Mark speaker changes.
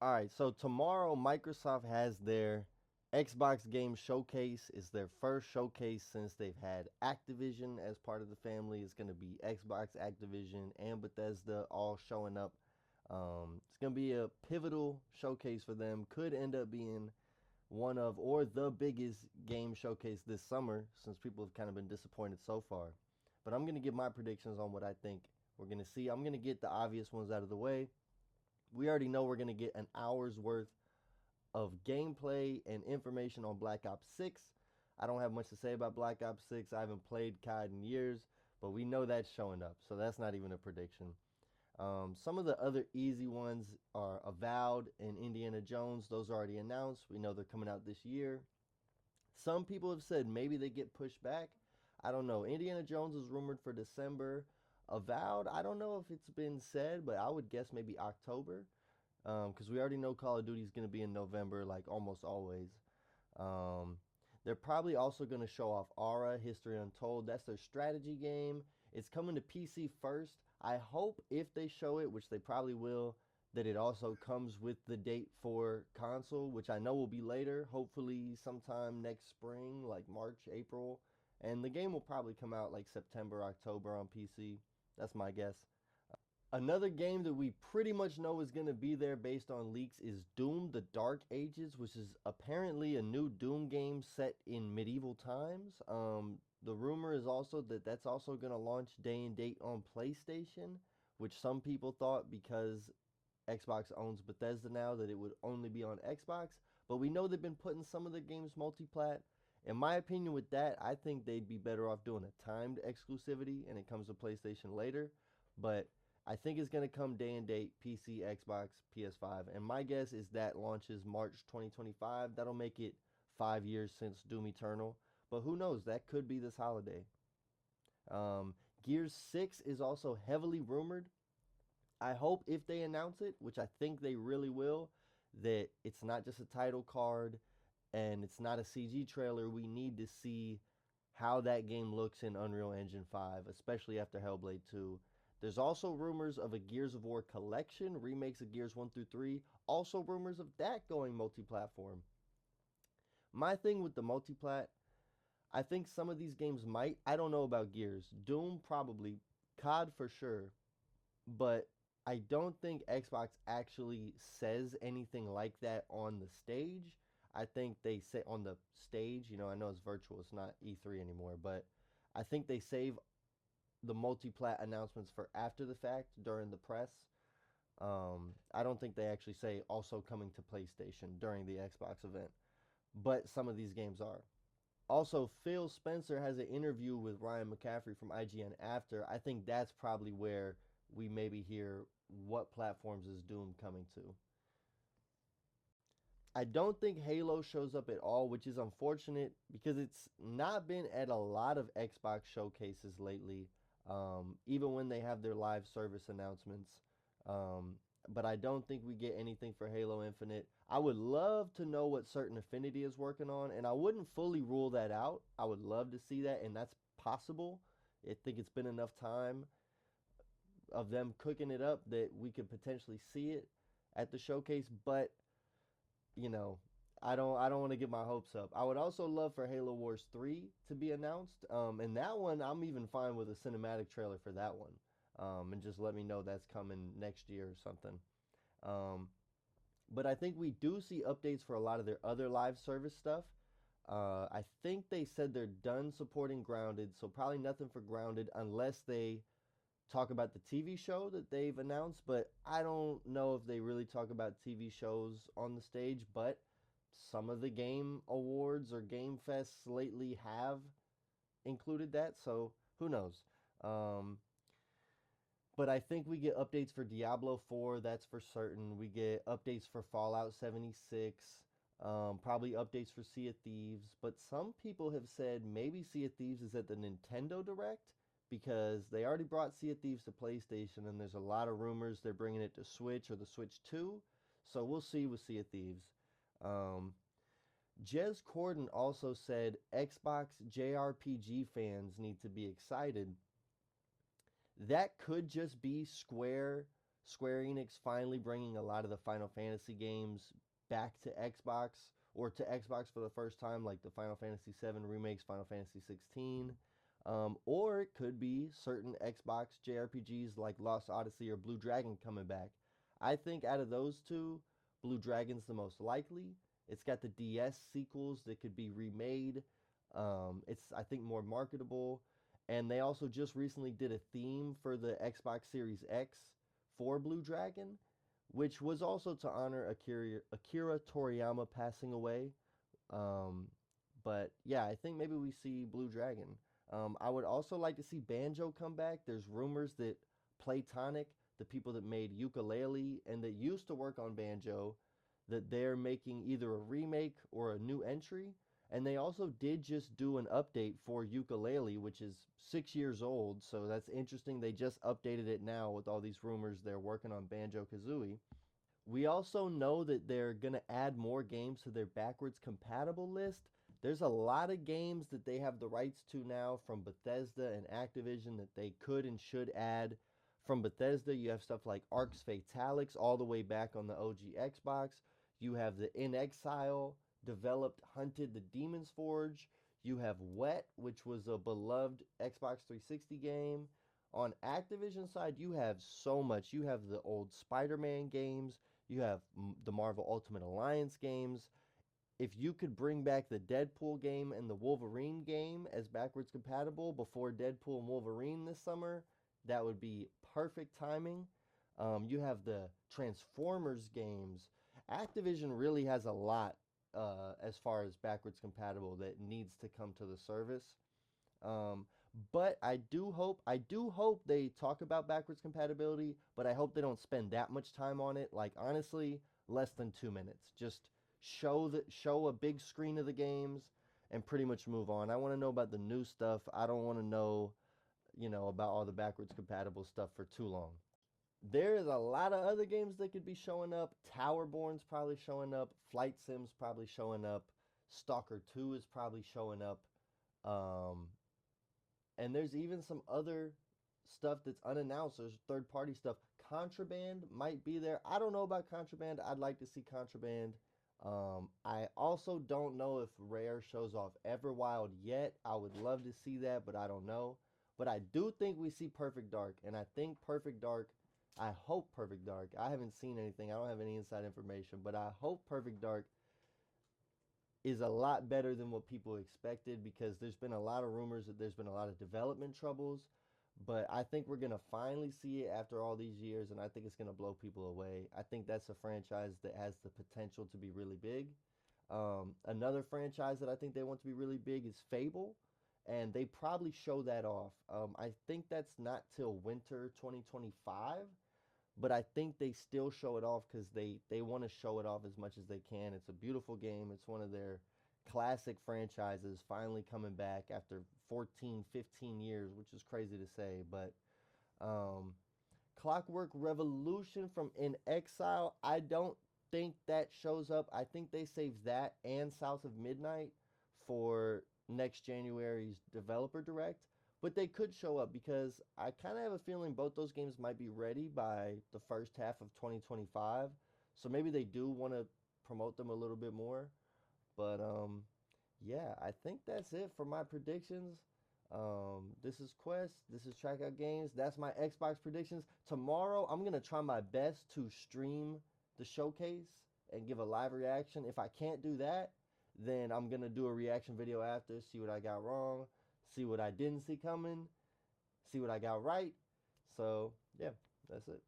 Speaker 1: All right, so tomorrow Microsoft has their Xbox Game Showcase. It's their first showcase since they've had Activision as part of the family. It's going to be Xbox, Activision, and Bethesda all showing up. It's going to be a pivotal showcase for them. Could end up being one of or the biggest game showcase this summer since people have kind of been disappointed so far. But I'm going to give my predictions on what I think we're going to see. I'm going to get the obvious ones out of the way. We already know we're going to get an hour's worth of gameplay and information on Black Ops 6. I don't have much to say about Black Ops 6. I haven't played COD in years, but we know that's showing up, so that's not even a prediction. Some of the other easy ones are Avowed and Indiana Jones. Those are already announced. We know they're coming out this year. Some people have said maybe they get pushed back. I don't know. Indiana Jones is rumored for December. Avowed, I don't know if it's been said, but I would guess maybe October. Because we already know Call of Duty is going to be in November, like almost always. Um, they're probably also going to show off Aura, History Untold. That's their strategy game. It's coming to PC first. I hope if they show it, which they probably will, that it also comes with the date for console, which I know will be later, hopefully sometime next spring, like March, April. And the game will probably come out like September, October on PC. That's my guess. Another game that we pretty much know is going to be there based on leaks is Doom the Dark Ages, which is apparently a new Doom game set in medieval times. The rumor is also that that's also going to launch day and date on PlayStation, which some people thought because Xbox owns Bethesda now that it would only be on Xbox. But we know they've been putting some of the games multi-plat. In my opinion, with that, I think they'd be better off doing a timed exclusivity and it comes to PlayStation later. But I think it's going to come day and date PC, Xbox, PS5. And my guess is that launches March 2025. That'll make it 5 years since Doom Eternal. But who knows? That could be this holiday. Gears 6 is also heavily rumored. I hope if they announce it, which I think they really will, that it's not just a title card and it's not a CG trailer. We need to see how that game looks in Unreal Engine 5, especially after Hellblade 2. There's also rumors of a Gears of War collection, remakes of Gears 1 through 3. Also rumors of that going multi-platform. My thing with the multi-plat, I think some of these games might. I don't know about Gears. Doom probably. COD for sure. But I don't think Xbox actually says anything like that on the stage. I think they say on the stage, I know it's virtual, it's not E3 anymore, but I think they save the multi-plat announcements for after the fact during the press. I don't think they actually say also coming to PlayStation during the Xbox event, but some of these games are. Also, Phil Spencer has an interview with Ryan McCaffrey from IGN after. I think that's probably where we maybe hear what platforms is Doom coming to. I don't think Halo shows up at all, which is unfortunate because it's not been at a lot of Xbox showcases lately, even when they have their live service announcements. But I don't think we get anything for Halo Infinite. I would love to know what Certain Affinity is working on, and I wouldn't fully rule that out. I would love to see that, and that's possible. I think it's been enough time of them cooking it up that we could potentially see it at the showcase, but you know, I don't want to get my hopes up. I would also love for Halo Wars 3 to be announced. And that one I'm even fine with a cinematic trailer for that one. And just let me know that's coming next year or something. Um, but I think we do see updates for a lot of their other live service stuff. I think they said they're done supporting Grounded, so probably nothing for Grounded unless they talk about the TV show that they've announced, but I don't know if they really talk about TV shows on the stage, but some of the game awards or game fests lately have included that, so who knows. Um, but I think we get updates for Diablo 4, that's for certain. We get updates for Fallout 76, probably updates for Sea of Thieves, but some people have said maybe Sea of Thieves is at the Nintendo Direct because they already brought Sea of Thieves to PlayStation, and there's a lot of rumors they're bringing it to Switch or the Switch 2. So we'll see with Sea of Thieves. Um, Jez Corden also said Xbox JRPG fans need to be excited. That could just be Square Square Enix finally bringing a lot of the Final Fantasy games back to Xbox, or to Xbox for the first time, like the Final Fantasy VII remakes, Final Fantasy 16. Or it could be certain Xbox JRPGs like Lost Odyssey or Blue Dragon coming back. I think out of those two, Blue Dragon's the most likely. It's got the DS sequels that could be remade. It's, I think, more marketable. And they also just recently did a theme for the Xbox Series X for Blue Dragon, which was also to honor Akira Toriyama passing away. Um, but yeah, I think maybe we see Blue Dragon. I would also like to see Banjo come back. There's rumors that Playtonic, the people that made Ukulele and that used to work on Banjo, that they're making either a remake or a new entry. And they also did just do an update for Ukulele, which is 6 years old. So that's interesting. They just updated it now with all these rumors they're working on Banjo Kazooie. We also know that they're going to add more games to their backwards compatible list. There's a lot of games that they have the rights to now from Bethesda and Activision that they could and should add. From Bethesda, you have stuff like Arx Fatalix all the way back on the OG Xbox. You have the In Exile developed Hunted the Demon's Forge. You have Wet, which was a beloved Xbox 360 game. On Activision side, you have so much. You have the old Spider-Man games. You have the Marvel Ultimate Alliance games. If you could bring back the Deadpool game and the Wolverine game as backwards compatible before Deadpool and Wolverine this summer, that would be perfect timing. You have the Transformers games. Activision really has a lot as far as backwards compatible that needs to come to the service. Um, but I do hope they talk about backwards compatibility, but I hope they don't spend that much time on it. Like honestly, less than 2 minutes. Just show a big screen of the games and pretty much move on. I want to know about the new stuff. I don't want to know, about all the backwards compatible stuff for too long. There is a lot of other games that could be showing up. Towerborn's probably showing up. Flight Sim's probably showing up. Stalker 2 is probably showing up. Um, And there's even some other stuff that's unannounced. There's third party stuff. Contraband might be there. I don't know about Contraband. I'd like to see Contraband. I also don't know if Rare shows off Everwild yet. I would love to see that, but I don't know. But I do think we see Perfect Dark. And I think Perfect Dark, I hope Perfect Dark. I haven't seen anything. I don't have any inside information. But I hope Perfect Dark is a lot better than what people expected, because there's been a lot of rumors that there's been a lot of development troubles. But I think we're going to finally see it after all these years, and I think it's going to blow people away. I think that's a franchise that has the potential to be really big. Another franchise that I think they want to be really big is Fable, and they probably show that off. I think that's not till winter 2025, but I think they still show it off because they want to show it off as much as they can. It's a beautiful game. It's one of their classic franchises finally coming back after 14, 15 years, which is crazy to say. But um, Clockwork Revolution from In Exile, I don't think that shows up. I think they saved that and South of Midnight for next January's Developer Direct. But they could show up because I kind of have a feeling both those games might be ready by the first half of 2025. So maybe they do want to promote them a little bit more. But yeah, I think that's it for my predictions. This is Quest. This is Trackout Games. That's my Xbox predictions. Tomorrow, I'm gonna try my best to stream the showcase and give a live reaction. If I can't do that, then I'm gonna do a reaction video after, see what I got wrong, see what I didn't see coming, see what I got right. So yeah, that's it.